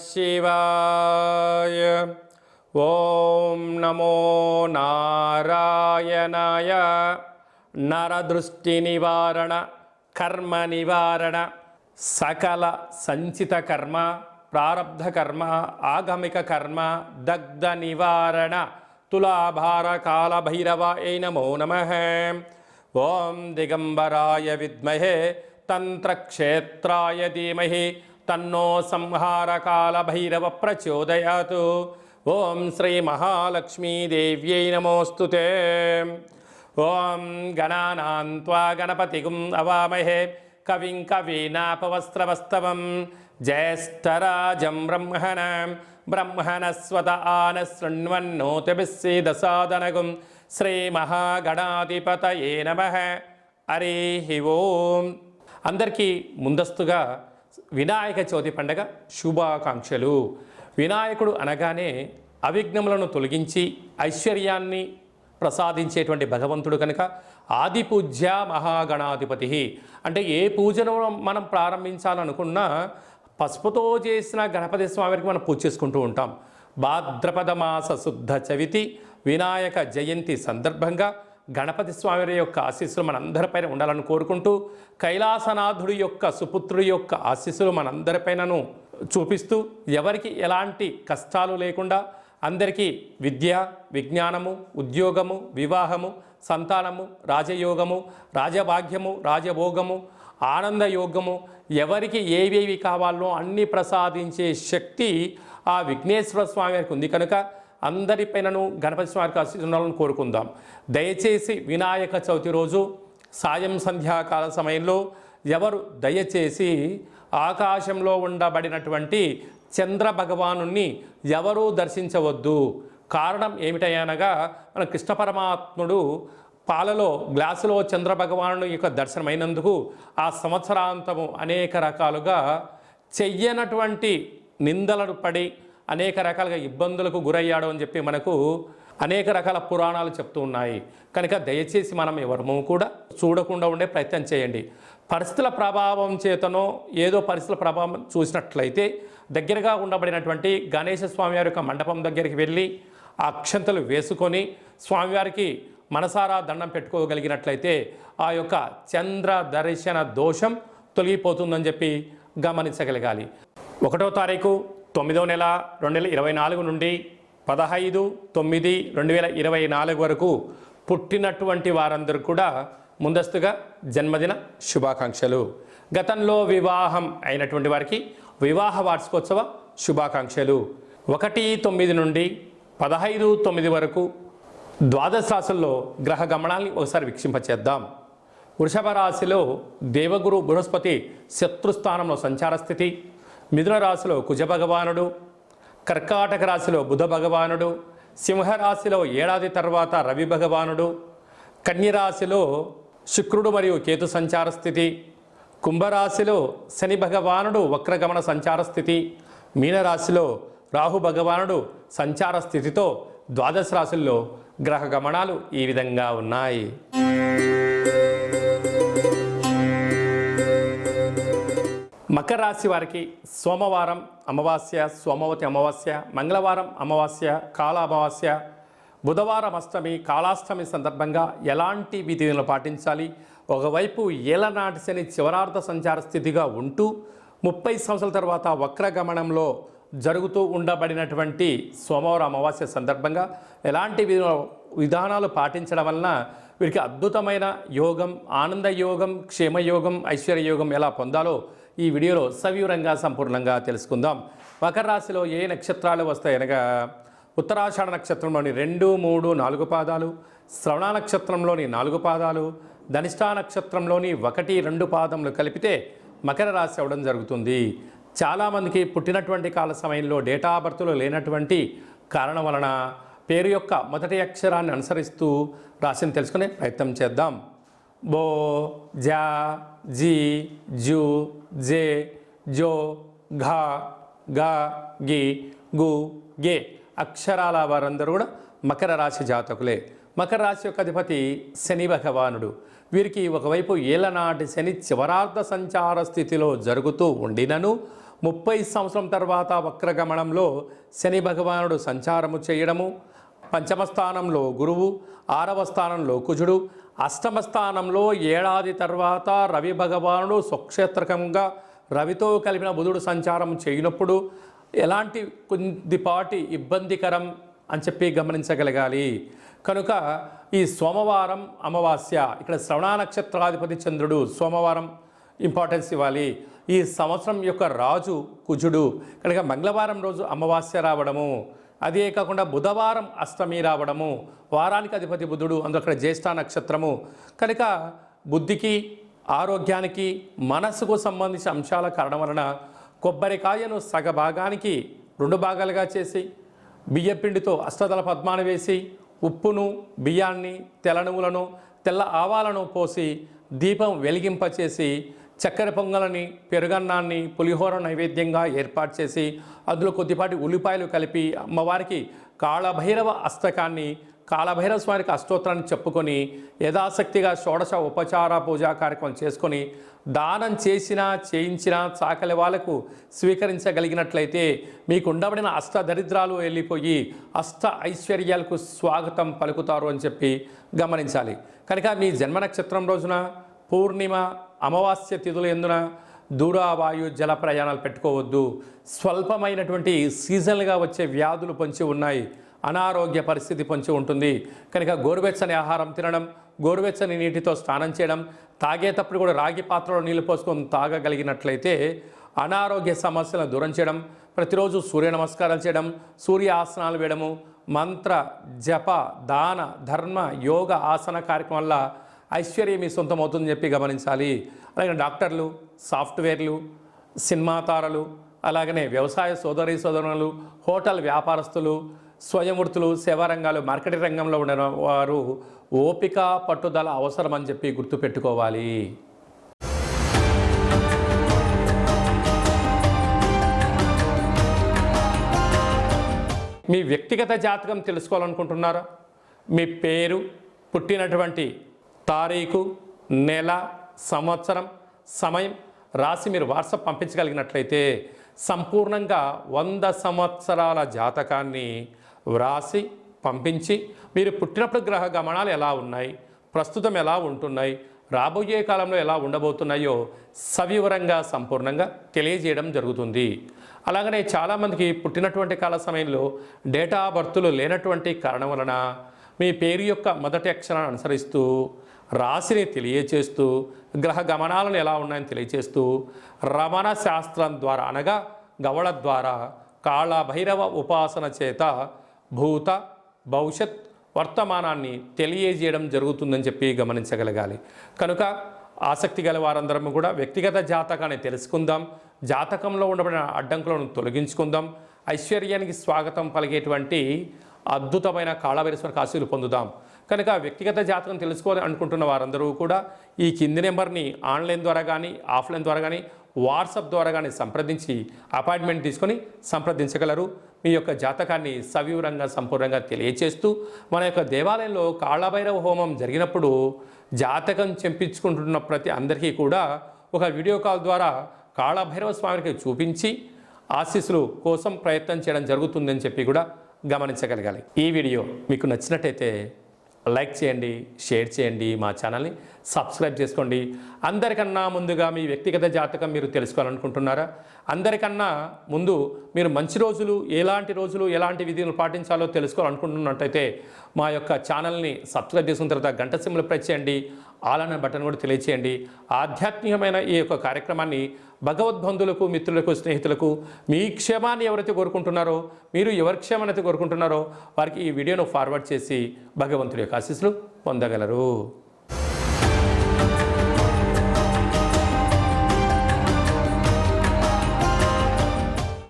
శివాయ. ఓం నమో నారాయణాయ. నరదృష్టి నివారణ, కర్మ నివారణ, సకల సంచిత కర్మ, ప్రారబ్ధ కర్మ, ఆగమిక కర్మ, దగ్ధ నివారణ, తులాభార కాల భైరవాయ నమో నమః. ఓం దిగంబరాయ విద్మహే తంత్రక్షేత్రాయ ధీమహి తన్నో సంహారకాల భైరవ ప్రచోదయాత్. ఓం శ్రీ మహాలక్ష్మీదేవ్యై నమోస్తుతే. ఓం గణానాం త్వా గణపతిగుం అవామహే కవిం కవీనాపవస్త్రవస్తవం జ్యేష్ఠరాజం బ్రహ్మణస్వత ఆన శృణ్వన్నోతిభిస్సీదసాదనగుం శ్రీ మహాగణాధిపతయే నమః. హరి ఓం. అందరికీ ముందస్తుగా వినాయక చవితి పండగ శుభాకాంక్షలు. వినాయకుడు అనగానే అవిఘ్నములను తొలగించి ఐశ్వర్యాన్ని ప్రసాదించేటువంటి భగవంతుడు కనుక ఆది పూజ్య మహాగణాధిపతి. అంటే ఏ పూజను మనం ప్రారంభించాలనుకున్నా పసుపుతో చేసిన గణపతి స్వామికి మనం పూజ చేసుకుంటూ ఉంటాం. భాద్రపద మాస శుద్ధ చవితి వినాయక జయంతి సందర్భంగా గణపతి స్వామి యొక్క ఆశీస్సులు మనందరిపైన ఉండాలని కోరుకుంటూ, కైలాసనాథుడి యొక్క సుపుత్రుడి యొక్క ఆశీస్సులు మనందరిపైనను చూపిస్తూ, ఎవరికి ఎలాంటి కష్టాలు లేకుండా అందరికీ విద్య, విజ్ఞానము, ఉద్యోగము, వివాహము, సంతానము, రాజయోగము, రాజభాగ్యము, రాజభోగము, ఆనందయోగము, ఎవరికి ఏవేవి కావాలో అన్నీ ప్రసాదించే శక్తి ఆ విఘ్నేశ్వర స్వామి వారికి ఉంది కనుక అందరిపైనను గణపతి స్వామికి ఆశీస్సులను కోరుకుందాం. దయచేసి వినాయక చవితి రోజు సాయం సంధ్యాకాల సమయంలో ఎవరు దయచేసి ఆకాశంలో ఉండబడినటువంటి చంద్ర భగవానుణ్ణి ఎవరూ దర్శించవద్దు. కారణం ఏమిటనగా మన కృష్ణ పరమాత్ముడు పాలలో గ్లాసులో చంద్ర భగవాను యొక్క దర్శనమైనందుకు ఆ సంవత్సరాంతము అనేక రకాలుగా చెయ్యనటువంటి నిందలను పడి అనేక రకాలుగా ఇబ్బందులకు గురయ్యాడు అని చెప్పి మనకు అనేక రకాల పురాణాలు చెప్తూ ఉన్నాయి. కనుక దయచేసి మనం ఎవరము కూడా చూడకుండా ఉండే ప్రయత్నం చేయండి. పరిస్థితుల ప్రభావం చేతనో ఏదో పరిస్థితుల ప్రభావం చూసినట్లయితే దగ్గరగా ఉండబడినటువంటి గణేశ స్వామివారి యొక్క మండపం దగ్గరికి వెళ్ళి ఆ అక్షంతలు వేసుకొని స్వామివారికి మనసారా దండం పెట్టుకోగలిగినట్లయితే ఆ యొక్క చంద్ర దర్శన దోషం తొలగిపోతుందని చెప్పి గమనించగలగాలి. 1వ తారీఖు 9వ నెల 2024 నుండి 15/9/2024 వరకు పుట్టినటువంటి వారందరూ కూడా ముందస్తుగా జన్మదిన శుభాకాంక్షలు. గతంలో వివాహం అయినటువంటి వారికి వివాహ వార్షికోత్సవ శుభాకాంక్షలు. 1/9 నుండి 15/9 వరకు ద్వాదశ రాశుల్లో గ్రహ గమనాల్ని ఒకసారి వీక్షింపచేద్దాం. వృషభ రాశిలో దేవగురు బృహస్పతి శత్రుస్థానంలో సంచార స్థితి. మిథున రాశిలో కుజ భగవానుడు, కర్కాటక రాశిలో బుధ భగవానుడు, సింహరాశిలో ఏడాది తర్వాత రవి భగవానుడు, కన్యరాశిలో శుక్రుడు మరియు కేతు సంచార స్థితి, కుంభరాశిలో శని భగవానుడు వక్రగమన సంచార స్థితి, మీనరాశిలో రాహు భగవానుడు సంచార స్థితితో ద్వాదశ రాశుల్లో గ్రహ గమనాలు ఈ విధంగా ఉన్నాయి. మకర రాశి వారికి సోమవారం అమావాస్య, సోమవతి అమావాస్య, మంగళవారం అమావాస్య, కాల అమావాస్య, బుధవారం అష్టమి, కాళాష్టమి సందర్భంగా ఎలాంటి విధులను పాటించాలి? ఒకవైపు ఏలనాటి శని చివరార్థ సంచార స్థితిగా ఉంటూ 30 సంవత్సరాల తర్వాత వక్రగమనంలో జరుగుతూ ఉండబడినటువంటి సోమవారం అమావాస్య సందర్భంగా ఎలాంటి విధానాలు పాటించడం వలన వీరికి అద్భుతమైన యోగం, ఆనంద యోగం, క్షేమయోగం, ఐశ్వర్యయోగం ఎలా పొందాలో ఈ వీడియోలో సవివరంగా సంపూర్ణంగా తెలుసుకుందాం. మకర రాశిలో ఏ నక్షత్రాలు వస్తాయనగా ఉత్తరాషాఢ నక్షత్రంలోని 2, 3, 4 పాదాలు, శ్రవణ నక్షత్రంలోని 4 పాదాలు, ధనిష్టా నక్షత్రంలోని 1, 2 పాదములు కలిపితే మకర రాశి అవ్వడం జరుగుతుంది. చాలామందికి పుట్టినటువంటి కాల సమయంలో డేటా ఆఫ్ బర్త్లో లేనటువంటి కారణం వలన పేరు యొక్క మొదటి అక్షరాన్ని అనుసరిస్తూ రాశిని తెలుసుకునే ప్రయత్నం చేద్దాం. బో, జా, జీ, జూ, జే, జో, ఘా, గా, గి, గు, గే అక్షరాల వారందరూ కూడా మకర రాశి జాతకులే. మకర రాశి యొక్క అధిపతి శని భగవానుడు. వీరికి ఒకవైపు ఏలనాటి శని చివరార్థ సంచార స్థితిలో జరుగుతూ ఉండినను 30 సంవత్సరం తర్వాత వక్రగమనంలో శని భగవానుడు సంచారము చేయడము, పంచమ స్థానంలో గురువు, 6వ స్థానంలో కుజుడు, అష్టమ స్థానంలో ఏడాది తర్వాత రవి భగవానుడు స్వక్షేత్రకంగా రవితో కలిపిన బుధుడు సంచారం చేయనప్పుడు ఎలాంటి కొద్దిపాటి ఇబ్బందికరం అని చెప్పి గమనించగలగాలి. కనుక ఈ సోమవారం అమావాస్య, ఇక్కడ శ్రవణ నక్షత్రాధిపతి చంద్రుడు, సోమవారం ఇంపార్టెన్స్ ఇవ్వాలి. ఈ సంవత్సరం యొక్క రాజు కుజుడు కనుక మంగళవారం రోజు అమావాస్య రావడము, అదే కాకుండా బుధవారం అష్టమి రావడము, వారానికి అధిపతి బుధుడు, అందులో అక్కడ జ్యేష్ఠ నక్షత్రము. కనుక బుద్ధికి, ఆరోగ్యానికి, మనస్సుకు సంబంధించిన అంశాల కారణం వలన కొబ్బరికాయను సగ భాగానికి 2 భాగాలుగా చేసి బియ్యపిండితో అష్టదళ పద్మాన్ని వేసి ఉప్పును, బియ్యాన్ని, తెల్ల నువ్వులను, తెల్ల ఆవాలను పోసి దీపం వెలిగింపచేసి చక్కెర పొంగలని, పెరుగన్నాన్ని, పులిహోర నైవేద్యంగా ఏర్పాటు చేసి అందులో కొద్దిపాటి ఉల్లిపాయలు కలిపి అమ్మవారికి కాళభైరవ అష్టకాన్ని, కాళభైరవ స్వామికి అష్టోత్తరాన్ని చెప్పుకొని యథాశక్తిగా షోడశ ఉపచార పూజా కార్యక్రమం చేసుకొని దానం చేసినా చేయించినా చాకలి వాళ్ళకు స్వీకరించగలిగినట్లయితే మీకు ఉండబడిన అష్ట దరిద్రాలు వెళ్ళిపోయి అష్ట ఐశ్వర్యాలకు స్వాగతం పలుకుతారు అని చెప్పి గమనించాలి. కనుక మీ జన్మ నక్షత్రం రోజున పూర్ణిమ, అమావాస్య తిథుల ఎందున దూరావాయు జల ప్రయాణాలు పెట్టుకోవద్దు. స్వల్పమైనటువంటి సీజన్లుగా వచ్చే వ్యాధులు పొంచి ఉన్నాయి, అనారోగ్య పరిస్థితి పొంచి ఉంటుంది. కనుక గోరువెచ్చని ఆహారం తినడం, గోరువెచ్చని నీటితో స్నానం చేయడం, తాగేటప్పుడు కూడా రాగి పాత్రలో నీళ్లు పోసుకొని తాగగలిగినట్లయితే అనారోగ్య సమస్యలను దూరం చేయడం, ప్రతిరోజు సూర్య నమస్కారాలు చేయడం, సూర్య ఆసనాలు వేయడము, మంత్ర జప దాన ధర్మ యోగ ఆసన కార్యక్రమం వల్ల ఐశ్వర్యం మీ సొంతం అవుతుందని చెప్పి గమనించాలి. అలాగే డాక్టర్లు, సాఫ్ట్వేర్లు, సినిమా తారలు, అలాగనే వ్యవసాయ సోదరీ సోదరులు, హోటల్ వ్యాపారస్తులు, స్వయం వృత్తులు, సేవా రంగాలు, మార్కెటింగ్ రంగంలో ఉన్న వారు ఓపిక, పట్టుదల అవసరం అని చెప్పి గుర్తుపెట్టుకోవాలి. మీ వ్యక్తిగత జాతకం తెలుసుకోవాలనుకుంటున్నారా? మీ పేరు, పుట్టినటువంటి తారీఖు, నెల, సంవత్సరం, సమయం రాసి మీరు వాట్సాప్ పంపించగలిగినట్లయితే సంపూర్ణంగా 100 సంవత్సరాల జాతకాన్ని వ్రాసి పంపించి మీరు పుట్టినప్పుడు గ్రహ గమనాలు ఎలా ఉన్నాయి, ప్రస్తుతం ఎలా ఉంటున్నాయి, రాబోయే కాలంలో ఎలా ఉండబోతున్నాయో సవివరంగా సంపూర్ణంగా తెలియజేయడం జరుగుతుంది. అలాగనే చాలామందికి పుట్టినటువంటి కాల సమయంలో డేటా ఆఫ్ బర్త్లు లేనటువంటి కారణం వలన మీ పేరు యొక్క మొదటి అక్షరాన్ని అనుసరిస్తూ రాశిని తెలియచేస్తూ గ్రహ గమనాలను ఎలా ఉన్నాయని తెలియచేస్తూ రమణ శాస్త్రం ద్వారా అనగా గవళ ద్వారా కాళభైరవ ఉపాసన చేత భూత భవిష్యత్ వర్తమానాన్ని తెలియజేయడం జరుగుతుందని చెప్పి గమనించగలగాలి. కనుక ఆసక్తి గల వారందరం కూడా వ్యక్తిగత జాతకాన్ని తెలుసుకుందాం, జాతకంలో ఉండబడిన అడ్డంకులను తొలగించుకుందాం, ఐశ్వర్యానికి స్వాగతం పలిగేటువంటి అద్భుతమైన కాళభైరవ ఆశీస్సులు పొందుదాం. కనుక వ్యక్తిగత జాతకం తెలుసుకోవాలి అనుకుంటున్న వారందరూ కూడా ఈ కింది నెంబర్ని ఆన్లైన్ ద్వారా కానీ ఆఫ్లైన్ ద్వారా కానీ వాట్సాప్ ద్వారా కానీ సంప్రదించి అపాయింట్మెంట్ తీసుకొని సంప్రదించగలరు. మీ యొక్క జాతకాన్ని సవివరంగా సంపూర్ణంగా తెలియచేస్తూ మన యొక్క దేవాలయంలో కాళభైరవ హోమం జరిగినప్పుడు జాతకం చెంపించుకుంటున్న ప్రతి అందరికీ కూడా ఒక వీడియో కాల్ ద్వారా కాళభైరవ స్వామికి చూపించి ఆశీస్సులు కోసం ప్రయత్నం చేయడం జరుగుతుందని చెప్పి కూడా గమనించగలగాలి. ఈ వీడియో మీకు నచ్చినట్టయితే లైక్ చేయండి, షేర్ చేయండి, మా ఛానల్ని సబ్స్క్రైబ్ చేసుకోండి. అందరికన్నా ముందుగా మీ వ్యక్తిగత జాతకం మీరు తెలుసుకోవాలనుకుంటున్నారా? అందరికన్నా ముందు మీరు మంచి రోజులు, ఎలాంటి విధులు పాటించాలో తెలుసుకోవాలనుకుంటున్నట్టయితే మా యొక్క ఛానల్ని సబ్స్క్రైబ్ చేసుకున్న తర్వాత గంట సింబల్ ప్రెస్ చేయండి, ఆల్ అనే బటన్ కూడా తెలియచేయండి. ఆధ్యాత్మికమైన ఈ యొక్క కార్యక్రమాన్ని భగవద్బంధువులకు, మిత్రులకు, స్నేహితులకు మీ క్షేమాన్ని ఎవరైతే కోరుకుంటున్నారో, మీరు ఎవరి క్షేమాన్ని అయితే కోరుకుంటున్నారో వారికి ఈ వీడియోను ఫార్వర్డ్ చేసి భగవంతుడి యొక్క ఆశీస్సులు పొందగలరు.